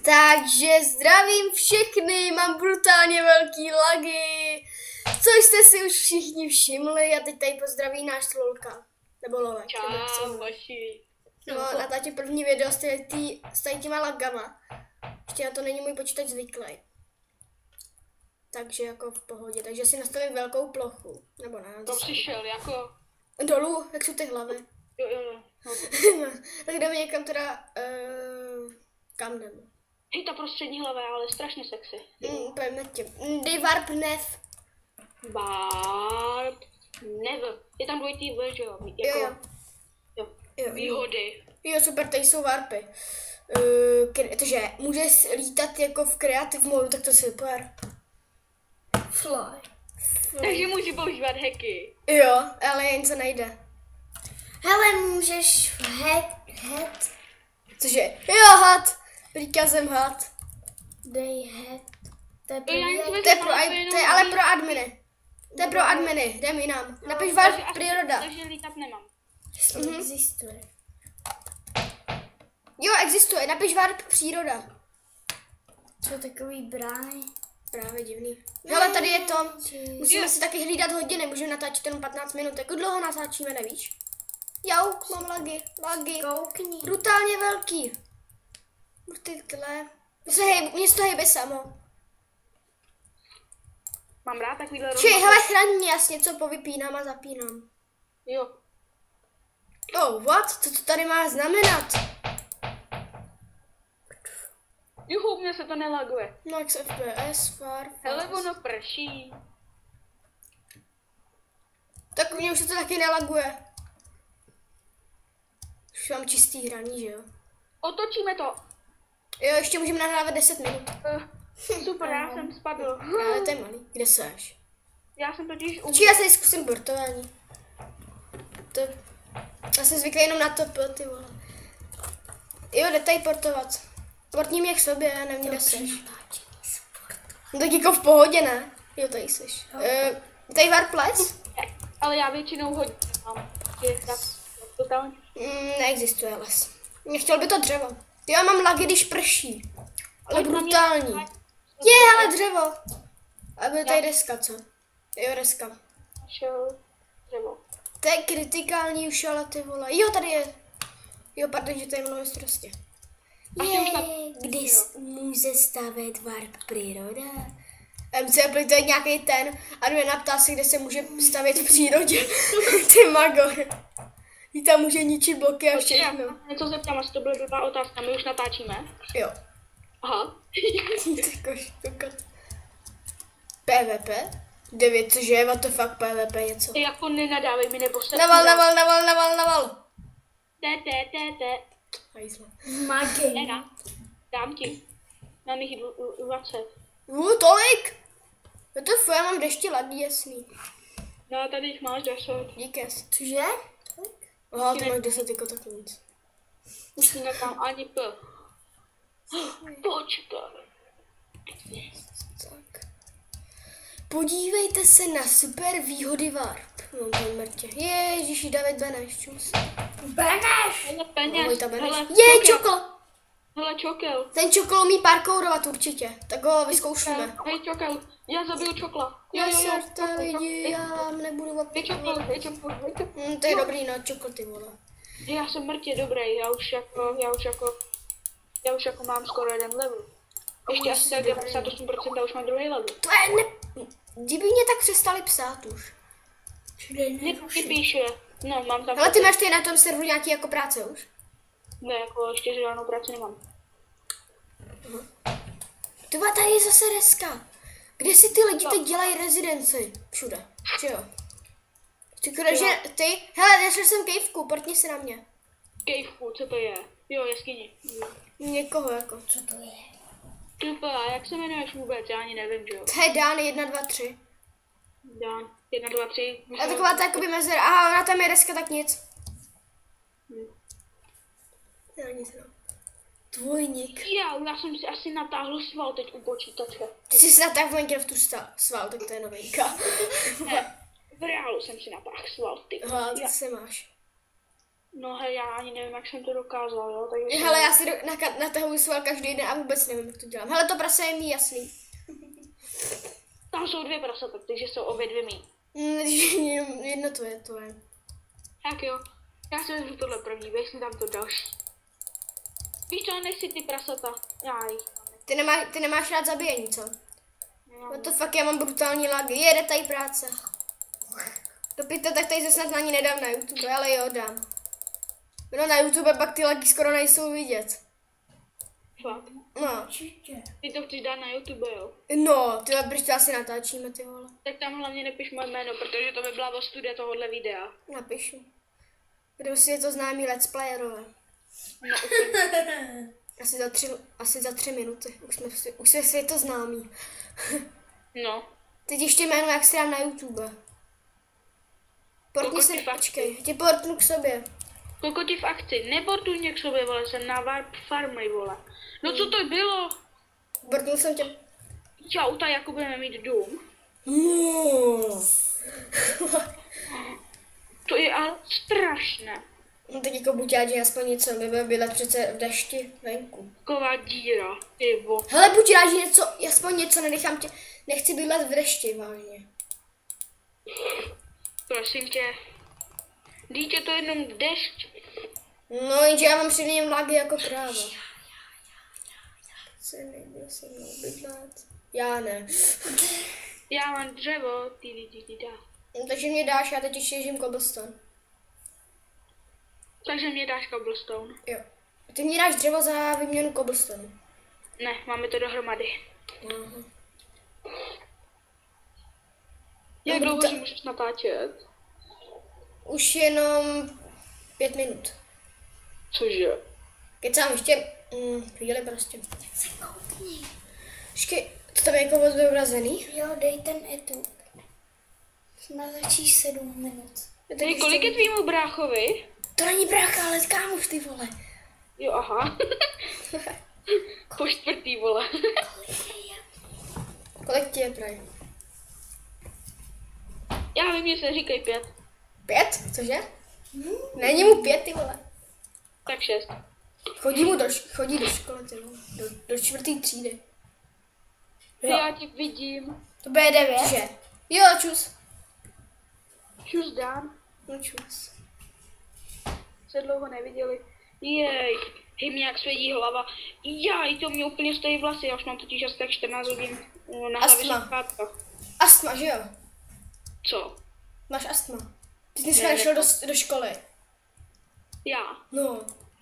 Takže zdravím všechny, mám brutálně velký lagy, což jste si už všichni všimli a teď tady pozdraví náš Lolka, nebo Lolek. Čau, vaši. No, natáčím první video s těma lagama. Ještě na to není můj počítač zvyklý. Takže jako v pohodě, takže si nastavím velkou plochu, nebo ne. To přišel jako... Dolů, jak jsou ty hlavy. Jo. Tak jdeme někam teda, kam jdeme? Hej, ta prostřední hlava je ale strašně sexy. Pojďme tím. Dej warp nev. Warp never. Je tam dvojitý V, že jo? Jako, jo. Výhody. Jo, super, tady jsou warpy. Takže můžeš lítat jako v creative modu, tak to je super. Fly. Takže můžu používat hacky. Jo, ale jen se nejde. Hele, můžeš head. Cože? Jo, had. Příkazem had. Dej head. To je ale pro adminy. To je pro adminy, jdem jinam. Napiš warp příroda. Takže lítat nemám. Existuje. Jo, existuje, napiš warp příroda. Co takový brány? Právě divný. Hele, tady je to. Musíme si taky hlídat hodiny, můžeme natáčet jenom 15 minut. Jak dlouho natáčíme, nevíš? Jau, mám lagy. Koukni. Brutálně velký. Tyhle. Mně se to hejbe samo. Mám rád takovýhle Hele, chraň mě, jasně, co povypínám a zapínám. Jo. Oh, what? Co to tady má znamenat? Juhu, mně se to nelaguje. Max FPS, far. Hele, ono prší. Tak mně už se to taky nelaguje. Už mám čistý hraní, že jo? Otočíme to. Jo, ještě můžeme nahrávat 10 minut. Super, já jsem spadl. Ale to je malý. Kde seš? Já jsem totiž Či já se zkusím portování. Já jsem zvyklý jenom na top, ty vole. Jo, jde tady portovat. Portní mě k sobě, já nevím, kde seš. No tak jako v pohodě, ne? Jo, tady seš. Tady warples? Ale já většinou hodně mám. Je tak totálně. Neexistuje les. Nechtěl by to dřevo. Já mám lagy, když prší. Ale brutální. Je, ale dřevo. A bude tady deska, co? Jo, deska. Šel dřevo. To je kritikální už, ale ty vole. Jo, tady je. Jo, pardon, že tady mluvím prostě. Kdy může stavět warp příroda? MC to je nějaký ten a jde na ptá se, kde se může stavět v přírodě. Ty magor. Jí tam může ničit bloky a všechno. Něco zeptám, asi to byla blbá otázka, my už natáčíme. Jo. Aha. PvP? 9, cože, what the fuck, PvP něco. Jako nenadávej mi nebo se... Naval. Te. Hajzle. Magej. Dám ti. Mám jich 20. Tolik? To já mám deště ladí, jasný. No, tady jich máš 10. Díkes. Cože? Aha, to máš 10 jako tak nic. Už mi nekám ani P. Počkej. Tak. Podívejte se na super výhody warp. No, to je mrtě. Ježiši, David Beneš, čus. Beneš! Hele, peněz. Je, čokol. Hele, čokel. Ten čokol umí parkourovat určitě. Tak ho vyzkoušíme. Hej, čokel. Já zabil čokla. Jo, to lidi, já nebudu opět. Hej, čokol. To je dobrý, no, čokol, ty vole. Já jsem mrtě dobrý, já už jako mám skoro jeden level. Ještě asi tak 98% a už mám druhý level. To je Kdyby mě tak přestali psát už. Nepíše. No, mám tam... Ale ty máš tady na tom serveru nějaký jako práce už? Ne, jako ještě žádnou práci nemám. Ty tady je zase deska. Kde si ty lidi teď dělají rezidenci? Všude, že jo? Hele, našel jsem kejvku, portni se na mě. Kejvku, co to je? Jo, jeskyni. Někoho jako. Co to je? Tupa, jak se jmenuješ vůbec? Já ani nevím, že jo? To je Dan 1, 2, 3. Dan 1, 2, 3. A taková ta jakoby mezera. Aha, ona tam je deska, tak nic. Já nic no. Dvojník. Já jsem si asi natáhl sval teď u počítače. Ty jsi natáhl v Minecraftu sval, tak to je novinka. Ne, v reálu jsem si natáhl sval, ty. Aha, ty se máš. No hej, já ani nevím, jak jsem to dokázal, jo, takže... Hele, já si natahuji sval každý den a vůbec nevím, jak to dělám. Hele, to prase je mi jasný. Tam jsou 2 prasata, takže jsou obě 2 mý. Jedno to je. Tak jo, já si vezmu tohle první, si tam to další. Víš co, nesi ty prasata, jáj. Ty nemáš rád zabíjení, co? No, No to fakt, já mám brutální lagy. Jede tady práce. Dopita, tak tady se snad na ní nedám na YouTube, ale jo, dám. No na YouTube pak ty lagy skoro nejsou vidět. fakt. No. Určitě. Ty to chceš dát na YouTube, jo? No, ty proč to asi natáčíme, ty vole. Tak tam hlavně nepiš moje jméno, protože to by byla ostuda tohohle videa. Napíšu. Budou si je to známí let's playerové. No úplně. Asi za 3 minuty. Už jsme si to známí. No. Teď ještě jméno, jak si dám na YouTube. Portni se, Kokoti fakt. počkej, tě portnu k sobě. Kokoti v akci, neportuj mě k sobě, vole, jsem na Warp Farmy, vole. No co to bylo? Portnul jsem tě. Čau, tak jako budeme mít dům. To je ale strašné. No tak jako buď že aspoň něco, my budeme bydlet přece v dešti venku. Taková díra, ty vo. Hele, buď rád, že něco, aspoň něco, nenechám tě, nechci bydlet v dešti, vážně. Prosím tě. Dítě to jenom dešť. No, jenže já mám před ním lagy jako kráva. Se nejde se mnou bydlet. Já ne. Já mám dřevo, ty lidi dá. No, takže mě dáš, já teď ještě žijím cobblestone. Takže mě dáš cobblestone. Jo. Ty mě dáš dřevo za výměnu cobblestone. Ne, máme to dohromady. Aha. Jak No, dlouho to- si můžeš natáčet? Už jenom 5 minut. Cože? Kecám ještě chvíli prostě. Se koukni. Počkej, to tam je jako moc vyobrazený. Jo, dej ten etup. Natáčíš 7 minut. Ty, kolik je tvýmu bráchovi? To není brácha, ale kámoš, ty vole. Jo, aha. Po čtvrtý, vole. Kolik ti je praj? Já vím, že se říkají 5. 5? Cože? Není mu 5, ty vole. Tak 6. Chodí do školy, ty vole. Do 4. třídy. Já ti vidím. To bude 9. Cože? Jo, čus. Čus dám. No čus. Se dlouho neviděli. Jej, hej, mě jak svědí hlava. Jaj, to mě úplně stojí vlasy, já už mám totiž asi tak 14 hodin na hlavě Astma. šepátka. Astma, že jo? Co? Máš astma. Ty jsi dneska nešel do školy. Já. No.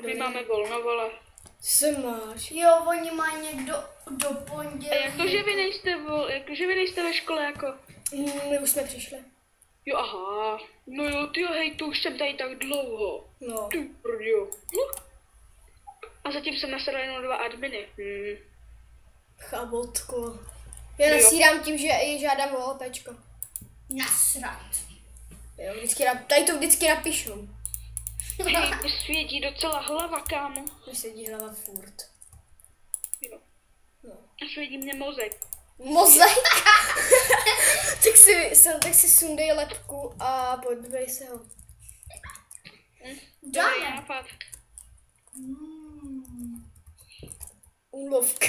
My máme volno, vole. Co máš? Jo, oni mají někdo do A pondělí. jak to, že vy nejste ve škole, jako? My už jsme přišli. Jo, aha. No jo, ty hej, to už jsem tady tak dlouho. No. Ty prdio. A zatím jsem nasadla jenom 2 adminy. Chabotko. Já nasírám tím, že i žádám o OPčko. Nasrat. Jo, tady to vždycky napíšu. Hej, mě svědí docela hlava, kámo. Mě sedí hlava furt. Jo. No. A svědí mě mozek. Mozaika! tak si sundej lepku a podbej se ho. Dobrý Dáme. nápad. Úlovka.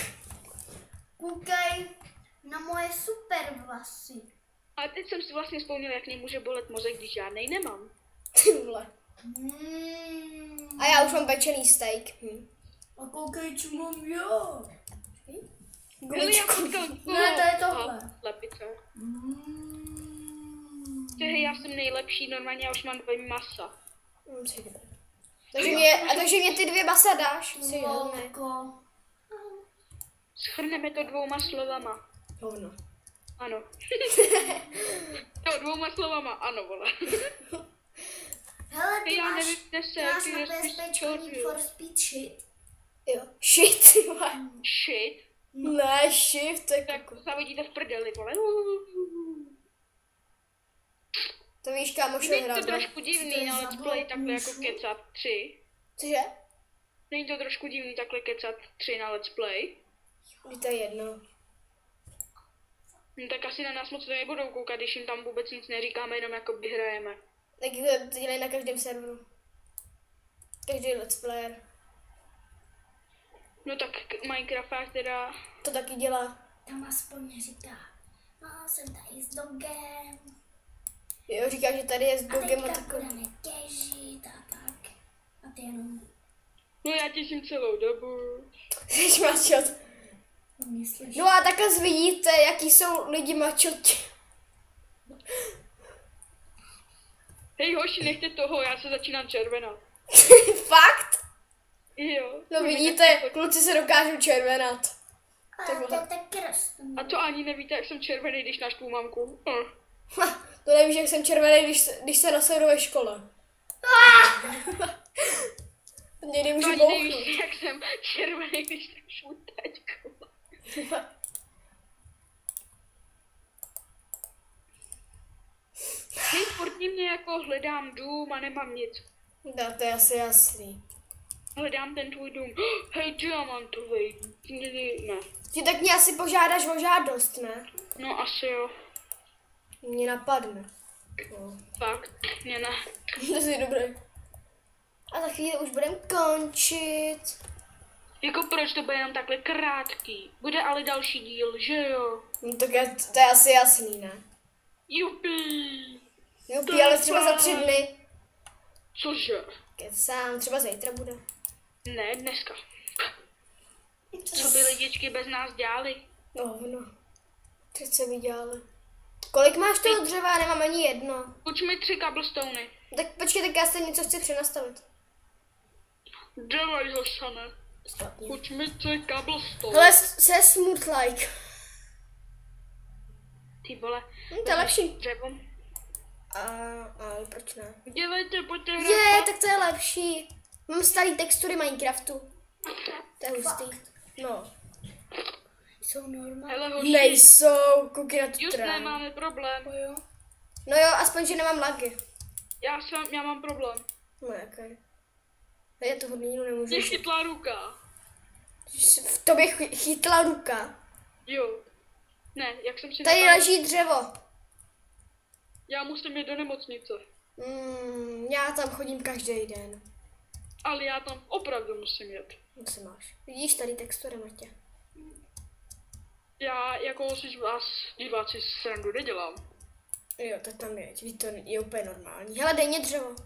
Koukej na moje super vlasy. Ale teď jsem si vlastně vzpomněl, jak mě může bolet mozek, když žádnej nemám. Ty vole. A já už mám pečený steak. A koukej, co mám já. Hele, já potkal... Ne, to je tohle. Lepice. Hej, já jsem nejlepší, normálně já už mám 2 masa. Takže mě ty 2 basa dáš? Si jo, ne. Lolko. Shrneme to 2 slovama. Hovno. Ano. Jo, 2 slovama, ano, vole. Hele, ty Já máš nevím, kde se, nás ty na respíš PSPčko Need for Speed shit. Jo. Shit, ty vole. Shit. Ne, shift, to je Tak jako. zavidíte v prdeli, vole. To víš, kámoš, Není hrát. to trošku divný na za let's play blok takhle jako můžu? kecat 3. Cože? Není to trošku divný takhle kecat 3 na let's play? Mně to je jedno. No tak asi na nás moc nebudou koukat, když jim tam vůbec nic neříkáme, jenom jako hrajeme. Tak to dělají na každém serveru. Každý let's player. No tak Minecraft teda... To taky dělá. Tam aspoň říká, no jsem tady s dogem. Jo, říká, že tady je s A dogem a teďka takový. budeme těžit a tak. A ty jenom No já těším celou dobu. Jsi mačot. myslíš. No a takhle vidíte, jaký jsou lidi mačoti. Hej hoši, nechte toho, já se začínám červenat. Fakt? Jo. No vidíte, kluci se dokážou červenat. A to je tak krásný. A to ani nevíte, jak jsem červený, když naštvu mamku. To nevíš, jak jsem červený, když se nasedu ve škole. Někdy To můžu ani bouchnout. nevíš, jak jsem červený, když jsem šlu teďko. Hej, furt mě jako hledám dům a nemám nic. No, to je asi jasný. Hledám ten tvůj dům. Hej, diamantový. Ne. Ty tak mě asi požádáš o žádost, ne? No asi jo. Mě napadne. No. Fakt, mě ne. To je dobré. A za chvíli už budeme končit. Jako proč to bude jenom takhle krátký? Bude ale další díl, že jo? No tak to je asi jasný, ne? Jupi! Jupi, ale třeba za 3 dny. Cože? Kecám, třeba zítra bude. Ne, dneska. Co by lidičky bez nás dělali? No. Teď se vydělali. Kolik máš toho dřeva? Já nemám ani jedno. Uč mi 3 cobblestony. Tak počkej, tak já se něco chci přenastavit. Dělej zase ne. Špatně. Uč mi 3 cobblestony. Hele, se smooth like. Ty vole. To je lepší. Dřevo. Ale proč ne? Dělejte, pojďte hrát. Je, tak to je lepší. Mám starý textury Minecraftu. To je hustý. No. Jsou normální. Hele hoši, Nejsou, koukej na tu just trávu. nemáme problém. Jo. No jo, aspoň, že nemám lagy. Já mám problém. No jaký? Já toho nikdo nemůžu. Mě chytla ruka. V tobě chytla ruka. Jo. Ne, jak jsem si Tady napál- leží dřevo. Já musím jít do nemocnice. Já tam chodím každý den. Ale já tam opravdu musím jet. Co máš? Vidíš tady textury, Matě? Já jako si z vás diváci srandu nedělám. Jo, tak tam je. To je úplně normální. Hele, dej mě dřevo.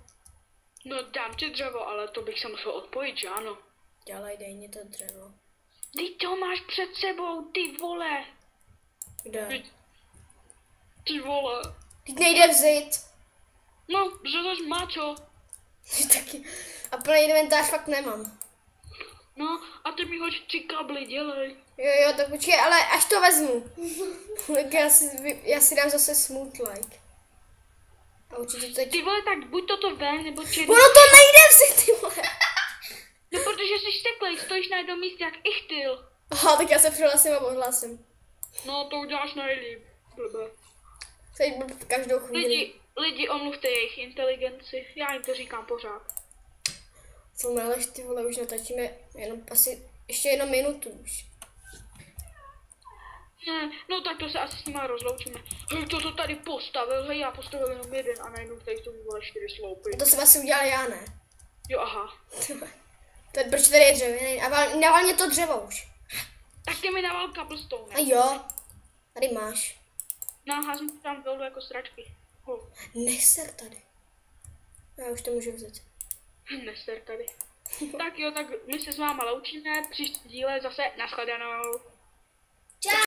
No dám ti dřevo, ale to bych se musel odpojit, že ano? Dej mě to dřevo. Ty to máš před sebou, ty vole. Kde? Ty vole. Teď nejde vzít. No, že tož má čo. Taky. A plný inventář fakt nemám. No, a ty mi hoď 3 kably, dělej. Jo, tak počkej, ale až to vezmu. Tak já si dám zase smooth like. A určitě to teď... Ty vole, tak buď toto ven, nebo černý. Ono to nejde vzít, ty vole. No, protože jsi steklej, stojíš na jednom místě jak ichtyl. Aha, tak já se přihlásím a odhlásím. No, to uděláš nejlíp. Blbé. Teď každou chvíli. Lidi, omluvte jejich inteligenci, já jim to říkám pořád. Co meleš, ty vole, už natačíme jenom asi, ještě jenom minutu už. Ne, no tak to se asi s nima rozloučíme. Hej, to tady postavil, hej, já postavil jenom jeden a najednou tady jsou vole 4 sloupy. A to jsem asi udělal já, ne? Jo, aha. Proč tady je dřevěný? A naval mě to dřevo už. Tak ty mi dával cobblestone. A jo, tady máš. Naházím to tam dolů jako sračky. Neser tady. Já už to můžu vzít. Neser tady. Tak jo, tak my se s váma loučíme, příští díle zase nashledanou.